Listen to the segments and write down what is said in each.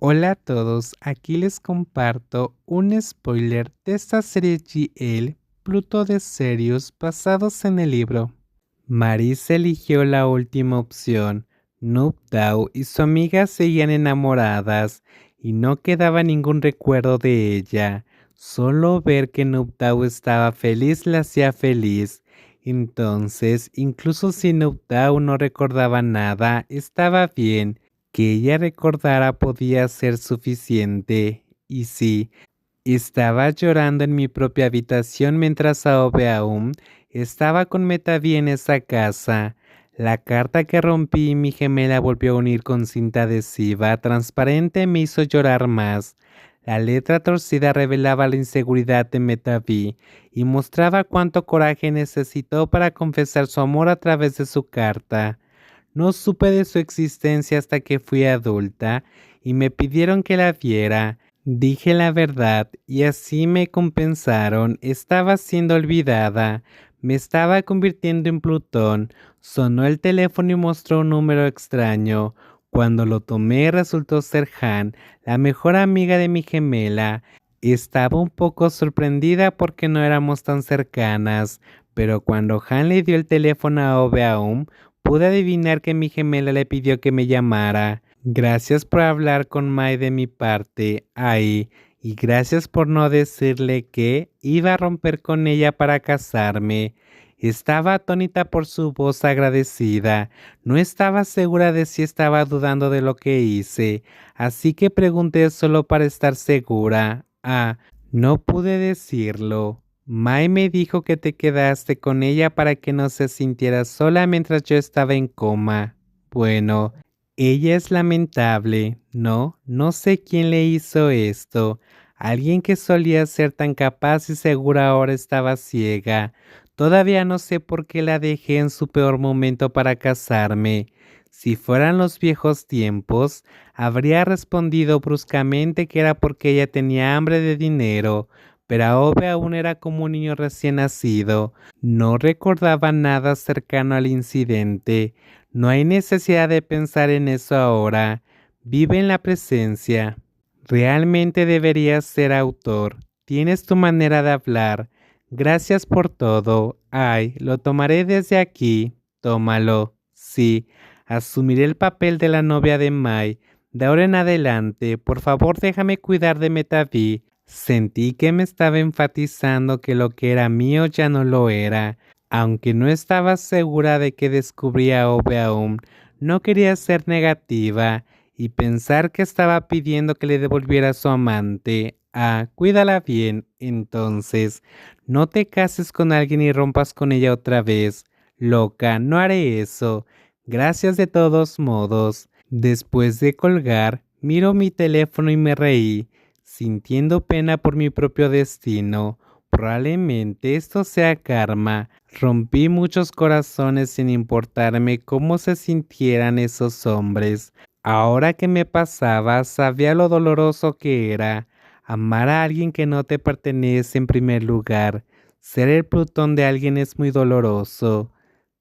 Hola a todos, aquí les comparto un spoiler de esta serie GL, Pluto de Sirius, basados en el libro. Maris eligió la última opción. Noob Dao y su amiga seguían enamoradas y no quedaba ningún recuerdo de ella. Solo ver que Noob Dao estaba feliz la hacía feliz. Entonces, incluso si Noob Dao no recordaba nada, estaba bien. Que ella recordara podía ser suficiente. Y sí, estaba llorando en mi propia habitación mientras Aobe aún estaba con Metavi en esa casa. La carta que rompí y mi gemela volvió a unir con cinta adhesiva transparente me hizo llorar más. La letra torcida revelaba la inseguridad de Metavi y mostraba cuánto coraje necesitó para confesar su amor a través de su carta. No supe de su existencia hasta que fui adulta y me pidieron que la viera. Dije la verdad y así me compensaron. Estaba siendo olvidada. Me estaba convirtiendo en Plutón. Sonó el teléfono y mostró un número extraño. Cuando lo tomé resultó ser Han, la mejor amiga de mi gemela. Estaba un poco sorprendida porque no éramos tan cercanas, pero cuando Han le dio el teléfono a Obeaum, pude adivinar que mi gemela le pidió que me llamara. Gracias por hablar con Mai de mi parte, Ai, y gracias por no decirle que iba a romper con ella para casarme. Estaba atónita por su voz agradecida. No estaba segura de si estaba dudando de lo que hice, así que pregunté solo para estar segura. No pude decirlo. Mai me dijo que te quedaste con ella para que no se sintiera sola mientras yo estaba en coma. Bueno, ella es lamentable, ¿no? No sé quién le hizo esto. Alguien que solía ser tan capaz y segura ahora estaba ciega. Todavía no sé por qué la dejé en su peor momento para casarme. Si fueran los viejos tiempos, habría respondido bruscamente que era porque ella tenía hambre de dinero, pero Aobe aún era como un niño recién nacido. No recordaba nada cercano al incidente. No hay necesidad de pensar en eso ahora. Vive en la presencia. Realmente deberías ser autor. Tienes tu manera de hablar. Gracias por todo. Ay, lo tomaré desde aquí. Tómalo. Sí, asumiré el papel de la novia de Mai. De ahora en adelante, por favor déjame cuidar de Metavi. Sentí que me estaba enfatizando que lo que era mío ya no lo era. Aunque no estaba segura de que descubría a Obe aún, no quería ser negativa y pensar que estaba pidiendo que le devolviera a su amante. Cuídala bien, entonces. No te cases con alguien y rompas con ella otra vez. Loca, no haré eso. Gracias de todos modos. Después de colgar, miro mi teléfono y me reí, sintiendo pena por mi propio destino. Probablemente esto sea karma. Rompí muchos corazones sin importarme cómo se sintieran esos hombres. Ahora que me pasaba, sabía lo doloroso que era amar a alguien que no te pertenece en primer lugar. Ser el Plutón de alguien es muy doloroso.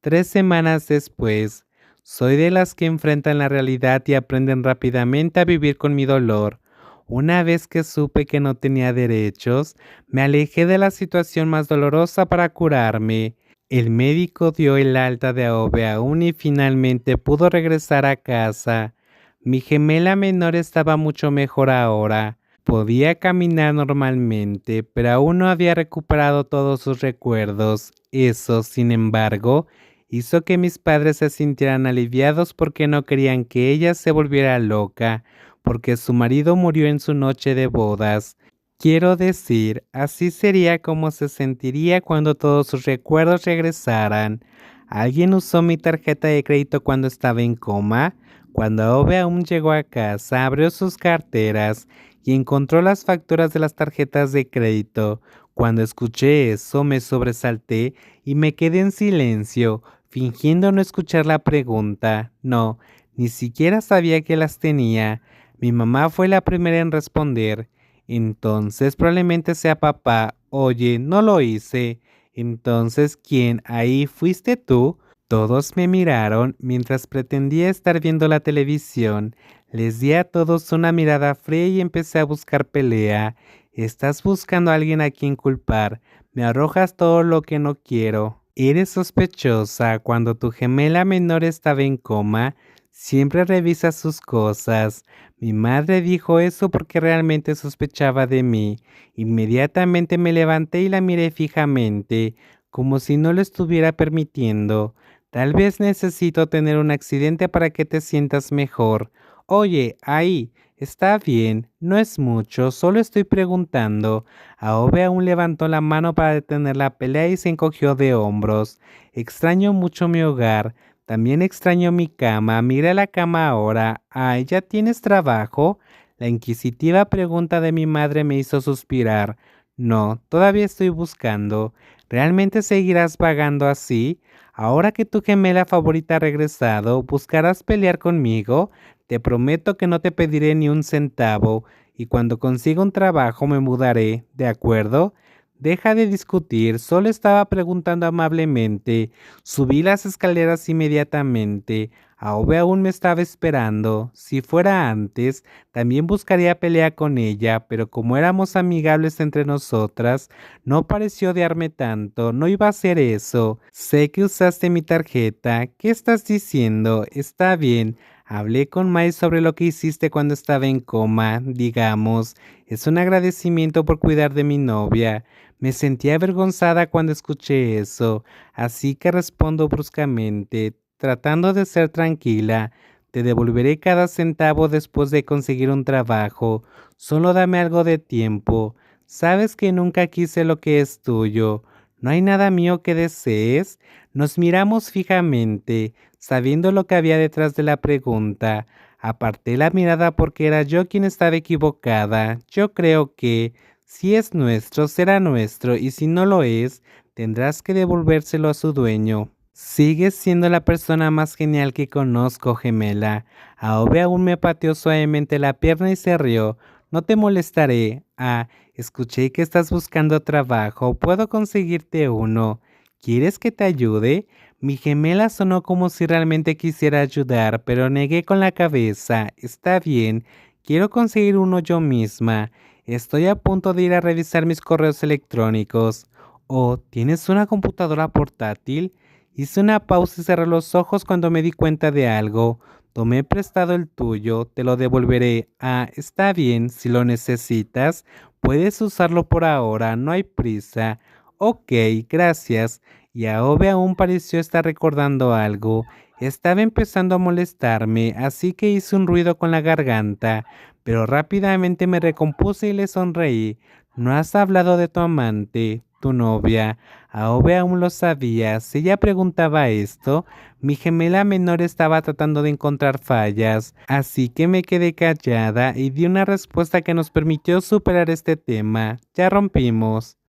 3 semanas después, soy de las que enfrentan la realidad y aprenden rápidamente a vivir con mi dolor. Una vez que supe que no tenía derechos, me alejé de la situación más dolorosa para curarme. El médico dio el alta de Aobe aún y finalmente pudo regresar a casa. Mi gemela menor estaba mucho mejor ahora. Podía caminar normalmente, pero aún no había recuperado todos sus recuerdos. Eso, sin embargo, hizo que mis padres se sintieran aliviados porque no querían que ella se volviera loca, porque su marido murió en su noche de bodas. Quiero decir, así sería como se sentiría cuando todos sus recuerdos regresaran. ¿Alguien usó mi tarjeta de crédito cuando estaba en coma? Cuando Aobe aún llegó a casa, abrió sus carteras y encontró las facturas de las tarjetas de crédito. Cuando escuché eso, me sobresalté y me quedé en silencio, fingiendo no escuchar la pregunta. No, ni siquiera sabía que las tenía. Mi mamá fue la primera en responder. Entonces probablemente sea papá. Oye, no lo hice. Entonces, ¿quién? ¿Ahí fuiste tú? Todos me miraron mientras pretendía estar viendo la televisión. Les di a todos una mirada fría y empecé a buscar pelea. Estás buscando a alguien a quien culpar. Me arrojas todo lo que no quiero. Eres sospechosa. Cuando tu gemela menor estaba en coma, siempre revisas sus cosas. Mi madre dijo eso porque realmente sospechaba de mí. Inmediatamente me levanté y la miré fijamente, como si no lo estuviera permitiendo. Tal vez necesito tener un accidente para que te sientas mejor. Oye, ahí, está bien, no es mucho, solo estoy preguntando. Aobe aún levantó la mano para detener la pelea y se encogió de hombros. Extraño mucho mi hogar, también extraño mi cama. Mira la cama ahora. Ay, ¿ya tienes trabajo? La inquisitiva pregunta de mi madre me hizo suspirar. No, todavía estoy buscando. ¿Realmente seguirás vagando así? Ahora que tu gemela favorita ha regresado, ¿buscarás pelear conmigo? Te prometo que no te pediré ni un centavo, y cuando consiga un trabajo me mudaré, ¿de acuerdo? Deja de discutir, solo estaba preguntando amablemente. Subí las escaleras inmediatamente. Aobe aún me estaba esperando. Si fuera antes, también buscaría pelea con ella, pero como éramos amigables entre nosotras, no pareció odiarme tanto. No iba a hacer eso. Sé que usaste mi tarjeta. ¿Qué estás diciendo? Está bien. Hablé con Mai sobre lo que hiciste cuando estaba en coma, digamos. Es un agradecimiento por cuidar de mi novia. Me sentí avergonzada cuando escuché eso, así que respondo bruscamente, tratando de ser tranquila. Te devolveré cada centavo después de conseguir un trabajo. Solo dame algo de tiempo. Sabes que nunca quise lo que es tuyo. ¿No hay nada mío que desees? Nos miramos fijamente, sabiendo lo que había detrás de la pregunta. Aparté la mirada porque era yo quien estaba equivocada. Yo creo que, si es nuestro, será nuestro, y si no lo es, tendrás que devolvérselo a su dueño. Sigues siendo la persona más genial que conozco, gemela. Aobe aún me pateó suavemente la pierna y se rió. No te molestaré. Ah, escuché que estás buscando trabajo. Puedo conseguirte uno. ¿Quieres que te ayude? Mi gemela sonó como si realmente quisiera ayudar, pero negué con la cabeza. Está bien, quiero conseguir uno yo misma. Estoy a punto de ir a revisar mis correos electrónicos. Oh, ¿tienes una computadora portátil? Hice una pausa y cerré los ojos cuando me di cuenta de algo. Tomé prestado el tuyo, te lo devolveré. Ah, está bien, si lo necesitas, puedes usarlo por ahora, no hay prisa. Ok, gracias. Y Aobe aún pareció estar recordando algo. Estaba empezando a molestarme, así que hice un ruido con la garganta, pero rápidamente me recompuse y le sonreí. ¿No has hablado de tu amante, tu novia? Aobe aún lo sabía. Si ella preguntaba esto, mi gemela menor estaba tratando de encontrar fallas, así que me quedé callada y di una respuesta que nos permitió superar este tema. Ya rompimos.